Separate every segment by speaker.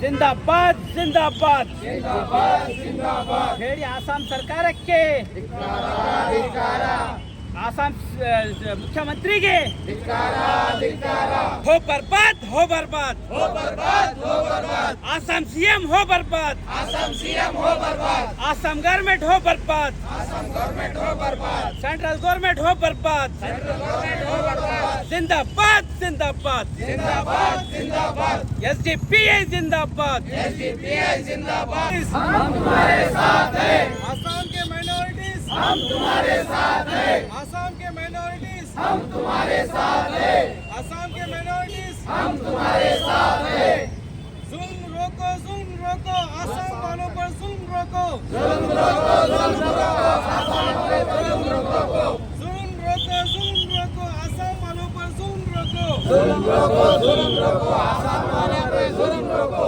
Speaker 1: जिंदाबाद जिंदाबाद जिंदाबाद ಹೇಳಿ ಆಸಾಂ ಸರ್ಕಾರಕ್ಕೆ आसाम मुख्यमंत्री के हो बर्बाद हो बर्बाद हो बर्बाद हो बर्बाद आसाम सीएम हो बर्बाद आसाम गवर्नमेंट हो बर्बाद सेंट्रल गवर्नमेंट हो बर्बाद जिंदाबाद जिंदाबाद एसडीपीआई जिंदाबाद
Speaker 2: हम तुम्हारे साथ हैं।
Speaker 3: आसाम के माइनॉरिटीज
Speaker 2: हम तुम्हारे साथ हैं।
Speaker 3: आसाम के माइनॉरिटीज
Speaker 2: हम तुम्हारे साथ हैं।
Speaker 3: आसाम के माइनॉरिटीज
Speaker 2: हम तुम्हारे साथ हैं।
Speaker 3: जुल्म रोको आसाम वालों पर जुल्म रोको
Speaker 2: जुल्म रोको आसाम पे जुल्म रोको
Speaker 3: जुल्म रोको आसाम वालों पर जुल्म रोको
Speaker 2: जुल्म रोको आसाम वाले पे जुल्म रोको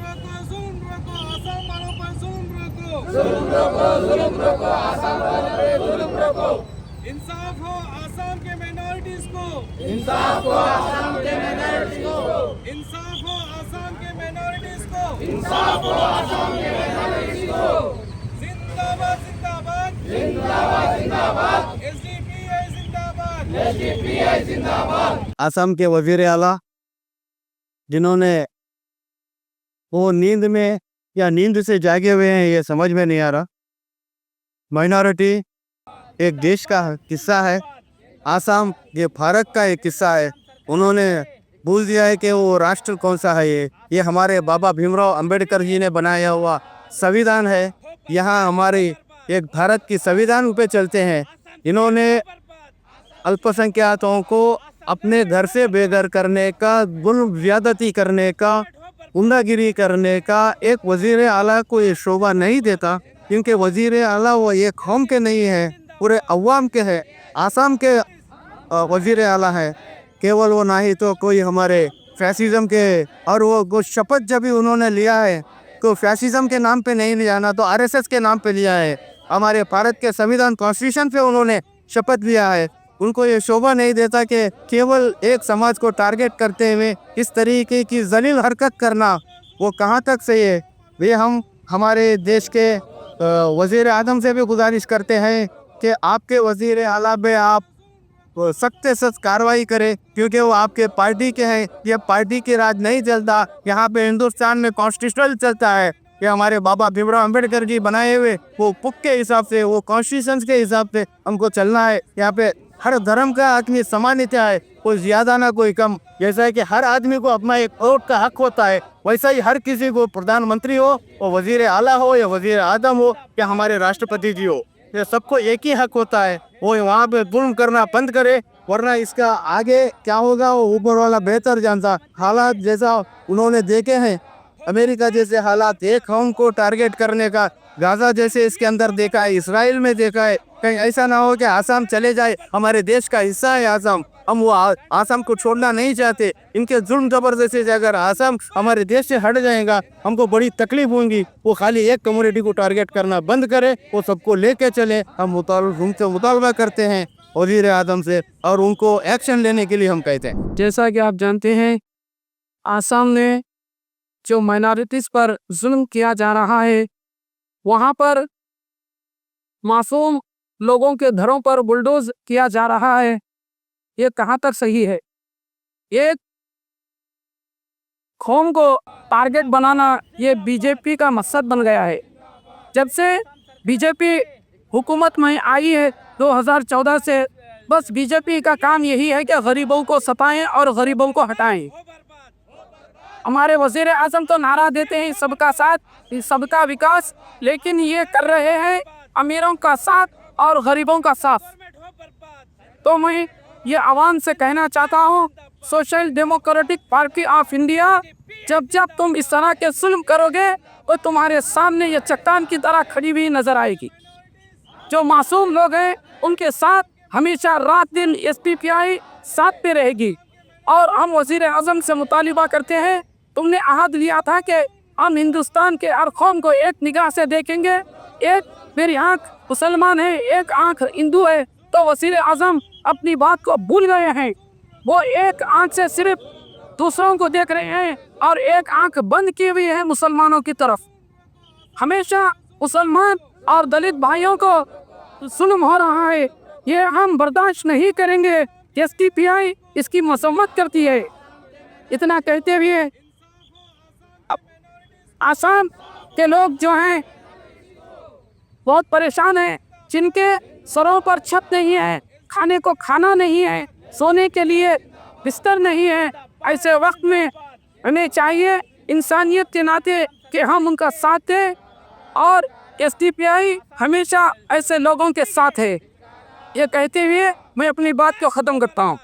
Speaker 3: जुल्म रोको आसाम वालों पर जुल्म रोको
Speaker 2: जुल्म रोको आसाम वाले पे जुल्म रोको
Speaker 3: इंसाफ हो आसाम के माइनॉरिटीज को
Speaker 2: इंसाफ को आसाम के माइनॉरिटीज को
Speaker 3: इंसाफ हो आसाम के माइनॉरिटीज को
Speaker 2: इंसाफ को आसाम के माइनॉरिटीज को
Speaker 3: जिंदाबाद जिंदाबाद
Speaker 2: जिंदाबाद जिंदाबाद
Speaker 3: एसडीपीआई जिंदाबाद
Speaker 2: एसडीपीआई जिंदाबाद।
Speaker 4: असम के वजीर आला जिन्होंने वो नींद में या नींद से जागे हुए हैं ये समझ में नहीं आ रहा। माइनॉरिटी एक देश का किस्सा है, आसाम ये भारत का एक किस्सा है। उन्होंने भूल दिया है कि वो राष्ट्र कौन सा है। ये हमारे बाबा भीमराव अंबेडकर जी ने बनाया हुआ संविधान है। यहाँ हमारे एक भारत की संविधान पे चलते हैं। इन्होंने अल्पसंख्यकों को अपने घर से बेघर करने का, जुल्म ज्यादती करने का, गुंडागिरी करने का एक वजीर आला को ये शोभा नहीं देता, क्योंकि वजीर आला वो एक कौम के नहीं है, पूरे अवाम के है। आसाम के वजीर आला है, केवल वो ना ही तो कोई हमारे फैसिज्म के, और वो शपथ जब भी उन्होंने लिया है तो फैसिज्म के नाम पे नहीं लिया ना, तो आरएसएस के नाम पे लिया है। हमारे भारत के संविधान कॉन्स्टिट्यूशन पे उन्होंने शपथ लिया है। उनको ये शोभा नहीं देता कि केवल एक समाज को टारगेट करते हुए इस तरीके की जलील हरकत करना वो कहाँ तक सही है। वे हम हमारे देश के वज़ीर आज़म से भी गुजारिश करते हैं कि आपके वज़ीर आला पे आप सख्त से सख्त कार्रवाई करें, क्योंकि वो आपके पार्टी के हैं। ये पार्टी के राज नहीं चलता, यहाँ पे हिंदुस्तान में कॉन्स्टिट्यूशनल चलता है। ये हमारे बाबा भीमराव अंबेडकर जी बनाए हुए वो बुक के हिसाब से, वो कॉन्स्टिट्यूशन के हिसाब से हमको चलना है। यहाँ पे हर धर्म का आदमी समानता है, कोई ज़्यादा ना कोई कम। जैसा है कि हर आदमी को अपना एक वोट का हक होता है, वैसा ही हर किसी को प्रधानमंत्री हो, वो वजीर आला हो या वजीर आज़म हो या हमारे राष्ट्रपति जी हो, ये सबको एक ही हक होता है। वो वहाँ पे जुल्म करना बंद करे, वरना इसका आगे क्या होगा वो ऊपर वाला बेहतर जानता। हालात जैसा उन्होंने देखे हैं, अमेरिका जैसे हालात, एक कौम को टारगेट करने का, गाजा जैसे इसके अंदर देखा है, इसराइल में देखा है। कहीं ऐसा ना हो कि आसाम चले जाए, हमारे देश का हिस्सा है आसाम, हम वो आसाम को छोड़ना नहीं चाहते। इनके जुल्म जबरदस्ती से अगर आसाम हमारे देश से हट जाएगा हमको बड़ी तकलीफ होगी। वो खाली एक कम्युनिटी को टारगेट करना बंद करे, वो सबको लेके चले। हम उनसे मुतालबा करते हैं वज़ीर आज़म से, और उनको एक्शन लेने के लिए हम कहते हैं।
Speaker 5: जैसा कि आप जानते हैं, आसाम में जो माइनॉरिटीज़ पर जुल्म किया जा रहा है, वहाँ पर मासूम लोगों के घरों पर बुलडोज किया जा रहा है। ये कहाँ तक सही है? एक कौम को टारगेट बनाना ये बीजेपी का मकसद बन गया है। जब से बीजेपी हुकूमत में आई है 2014 से, बस बीजेपी का काम यही है कि गरीबों को सताएं और गरीबों को हटाएं। हमारे वज़ीर आज़म तो नारा देते हैं सबका साथ, सबका विकास, लेकिन ये कर रहे हैं अमीरों का साथ और गरीबों का साथ। तो मैं ये आवाम से कहना चाहता हूँ, social democratic party of India, जब तुम इस तरह के जुल्म करोगे तो तुम्हारे सामने ये चट्टान की तरह खड़ी हुई नजर आएगी। जो मासूम लोग हैं उनके साथ हमेशा रात दिन एसडीपीआई साथ पे रहेगी। और हम वज़ीर आज़म से मुतालिबा करते हैं, तुमने अहद लिया था कि हम हिंदुस्तान के हर कौम को एक निगाह से देखेंगे। एक मेरी आँख मुसलमान है, एक आँख हिंदू है, तो वज़ीर आज़म अपनी बात को भूल गए हैं। वो एक आँख से सिर्फ दूसरों को देख रहे हैं और एक आंख बंद किए हुए हैं मुसलमानों की तरफ। हमेशा मुसलमान और दलित भाइयों को जुल्म हो रहा है, ये हम बर्दाश्त नहीं करेंगे। एसडीपीआई इसकी मसम्मत करती है। इतना कहते हुए आसाम के लोग जो हैं बहुत परेशान हैं, जिनके सरों पर छत नहीं है, खाने को खाना नहीं है, सोने के लिए बिस्तर नहीं है, ऐसे वक्त में हमें चाहिए इंसानियत के नाते कि हम उनका साथ दें और एसडीपीआई हमेशा ऐसे लोगों के साथ है। ये कहते हुए मैं अपनी बात को ख़त्म करता हूँ।